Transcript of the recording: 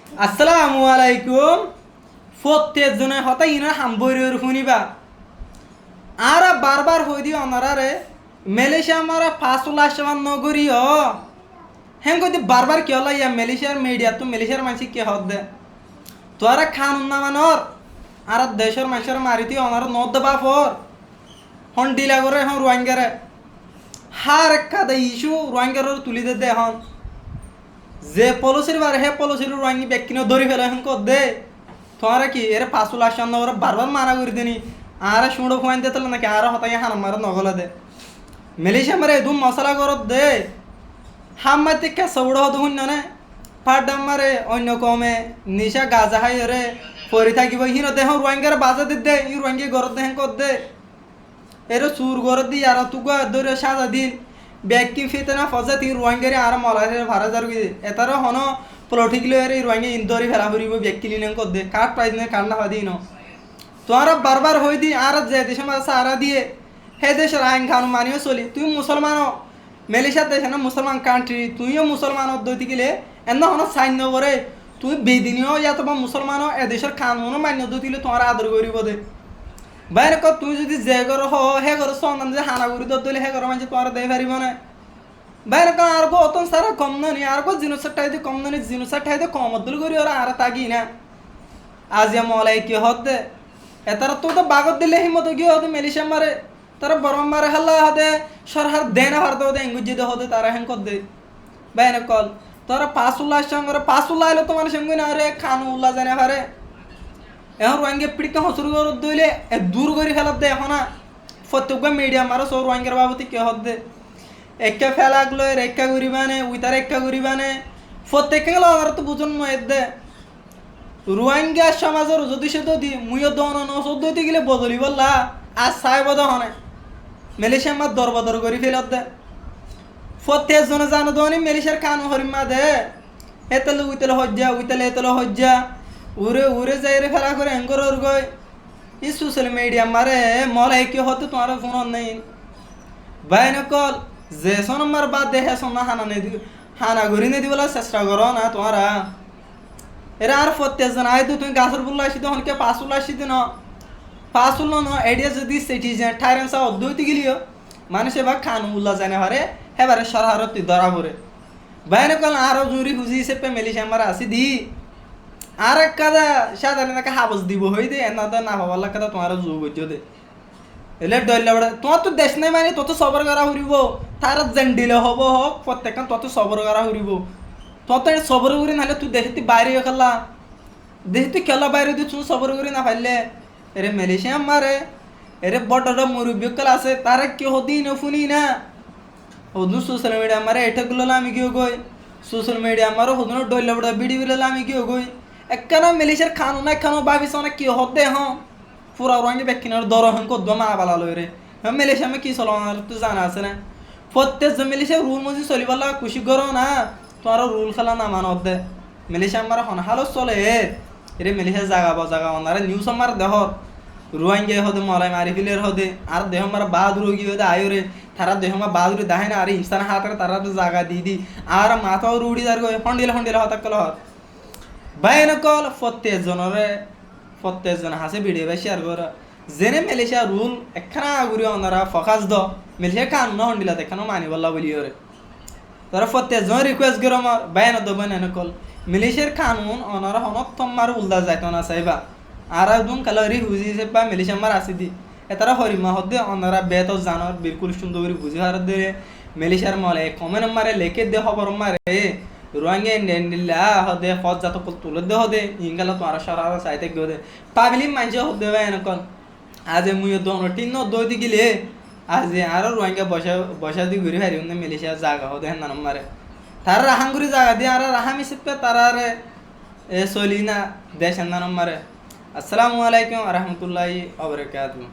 আসসালামু আলাইকুম। প্রত্যেকজনে হতা ইনা হাম্বরের শুনিবা আর বারবার হই দি অনারারে মালয়েশিয়া মারা ফাসুল আসমান নগরী হ্যাঁ কইতে বারবার কি হলা ইয়া মালয়েশিয়ার মিডিয়া তো মালয়েশিয়ার মানুষ কে হদ দে তোরা খান না মানর আর দেশের মানুষের মারিতি অনার নদ বাফর হন ডিলা করে হন রোহিঙ্গারে হার কাদা ইস্যু রোহিঙ্গার তুলি দে হন যে পলিসির বার হে পলিসির রোহিঙ্গি ব্যক্তিনে ধরি ফেলে এখন কর দে তোরা কি এর ফাসুল আসন ওরা বারবার মানা করে দিনি আর শুঁড়ো খুয়াইন দিতে নাকি আর হতাই হান মার নগলে দে মালয়েশিয়া মারে এদুম মশলা করত দে হাম্মাতে কে সৌড় হদ শূন্য নে ফাডাম মারে অন্য কমে নিশা গাজা হাই রে পরি থাকিব হিনো দেহ রোহিঙ্গার বাজা দে ই রোহিঙ্গি গরত দেহ কর দে এর সুর গরত দি আর তুগা ধরে সাজা দিন ব্যাগকি ফিতে না ফজা তি রোহিঙ্গারে আর মলারে ভাড়া যার গিয়ে এতারও হন প্লটিক লয়ের রোহিঙ্গা ইন্দরি ফেলা ফুরিব ব্যাগকি লিনেন কর দে কাট প্রাইজ নে কাট না হাদি ন তোরা বারবার হই দি আর যে দেশে মাঝে সারা দিয়ে হে দেশের আইন কানুন মানিও চলি তুই মুসলমান মালয়েশিয়ার দেশে না মুসলমান কান্ট্রি তুইও মুসলমান দইতে গেলে এন হন সাইন্য করে তুই বেদিনীয় ইয়াত বা মুসলমান এ দেশের কানুনও মান্য দইলে তোমার আদর করিব দে বাইরে ক তুই যদি যে ঘর হ হে ঘর সন্ধান যে হানা করি দইলে হে ঘর মানুষ তোমার দেয় পারিব না বাইরে ক আর গো অতন সারা কম ননি আর গো জিনিসের ঠাইতে কম ননি জিনিসের ঠাইতে কম দল করি ওরা আর তাগি না আজ মলাই কি হদ দে এতারা তো বাগত দিলে হিমত গিয়ে হতে মালয়েশিয়া মারে তারা বরম মারে হাল্লা হদে সরহার দেনা হার দে ইংগুজি দে হদে তারা হেন কর দে বাইরে কল তোরা পাঁচুল্লাহ সঙ্গে পাঁচুল্লাহ এলো তোমার সঙ্গে না রে খান উল্লাহ জানে পারে এখন রোহিঙ্গা পিড়িকে হসুর করে দইলে দূর করে ফেলত দে এখন না প্রত্যেক মিডিয়া মারো সব রোহিঙ্গার বাবতি কে হদ দে একা ফেলাগলো একা করিবানে উইতার একা করিবানে প্রত্যেকে গেল আমার তো বুঝন নয় দে রোহিঙ্গা সমাজের যদি সে দি মুইও দন নদি গেলে বদলি বললা আর চাই বদ হনে মালয়েশিয়া মার দর বদর করি ফেলত দে প্রত্যেকজনে জানো দনি মালয়েশিয়ার কানু হরিমা দে এতলে উইতলে হজ্জা উইতলে এতলে হজ্জা উড়ে উড়ে যাই রে ফেলা করে এঙ্গর গই ই সোশ্যাল মিডিয়া মারে মলাই কি হতে তোমার ফোন নেই বাইনে কল যে সোন মার বাদ দে হে সোনা হানা নেই দি হানা ঘুরি নেই দিবলা চেষ্টা করো না তোমারা এরা আর প্রত্যেকজন আয় তো তুমি গাছের বুল্লা আসি তখন কে পাঁচুল আসি দিন পাঁচুল ন এডিয়া যদি সেটি যে ঠাইরেন্সা অদ্বৈত গেলিও মানুষ এবার খান উল্লা জানে হারে হেবারে সরহারত ধরা পড়ে বাইনে কল আরো জুরি হুজি হিসেবে মালয়েশিয়া আমার আসি দি আর এক কাদা সাধারণ একটা হাবস দিব হই দে এনা না ভাবার কাদা তোমার যোগ হইতে দে এলে ডইলা বড় তোমার তো দেশ নাই মানে তত সবর করা হরিব তার জেন্ডিলে হব হোক প্রত্যেকখান তত সবর করা হরিব তত সবর করি নাহলে তুই দেখতে বাইরে খেলা দেখতে খেলা বাইরে দিয়ে তুই সবর করি না পাইলে এরে মালয়েশিয়া মারে এরে বড় মুরব্বী কাল আছে তারা কি হদি না শুনি না হদু সোশ্যাল মিডিয়া মারে এটাগুলো আমি কি গই সোশ্যাল মিডিয়া মারো হদু ডইলা বড় ভিডিও বিলে আমি কি গই একখানা মালয়েশিয়ার খানো না খানো ভাবিস না কি হদে হ্যাঁ পুরা রঙে বেকিনার দর হন কদ্দ মা বালা লই রে মালয়েশিয়া আমি কি চলো তুই জানা আছে না প্রত্যেক মালয়েশিয়া রুল মজি চলিবালা খুশি করো না তোমার রুল খেলা না মানত দে মালয়েশিয়া আমার হন হালো চলে এরে মালয়েশিয়া জাগা অনারে নিউজ আমার দেহ রোহিঙ্গা হদে মলাই মারি ফিলের হদে আর দেহ আমার বাহাদুর গি হদে আয়ো রে তারা দেহ আমার বাহাদুর দাহে না আর ইনসান হাতের তারা তো জাগা দি আর মাথাও রুড়ি যার গো হন্ডিলে হতাক কল হত বাইন কল প্রত্যেকজন হাসে ভিডিও বাই শেয়ার করা জেনে মালয়েশিয়া রুল একখানা আগুরি অনারা ফকাস দ মালয়েশিয়া কান ন হন্ডিলা দেখানো মানি বল্লা বলি ওরে তারা প্রত্যেকজন রিকোয়েস্ট করো আমার বাইন দেব না কল মালয়েশিয়ার কানুন অনারা হনত তোমার উল্দা যাইতো না চাইবা আর একদম কালারি হুজি হিসেবে বা মালয়েশিয়া মার আসি দি এতারা হরিমা হদে অনারা বেত জানর বিলকুল সুন্দর করে বুঝি হার দে মালয়েশিয়ার মলে কমেন মারে লেখে দে খবর মারে রোহিঙ্গা ইন্ডিয়া হদে ফজ জাত কল তুলে দে হদে ইঙ্গালা তোমার সরার চাইতে গদে পাবলি মানছে হদে বাইন কল আজ মুই দোনো টিন দই গেলে আজ আর রোহিঙ্গা বসা দি ঘুরে হারি মালয়েশিয়া জাগা হদে হেন মারে তারা রাহাঙ্গুরি জায়গা দিয়ে আর রাহাম হিসেবে তারা চলি না দেশ হেন মারে আসসালামু আলাইকুম রহমতুল্লাহি ওয়া বারাকাতুহু।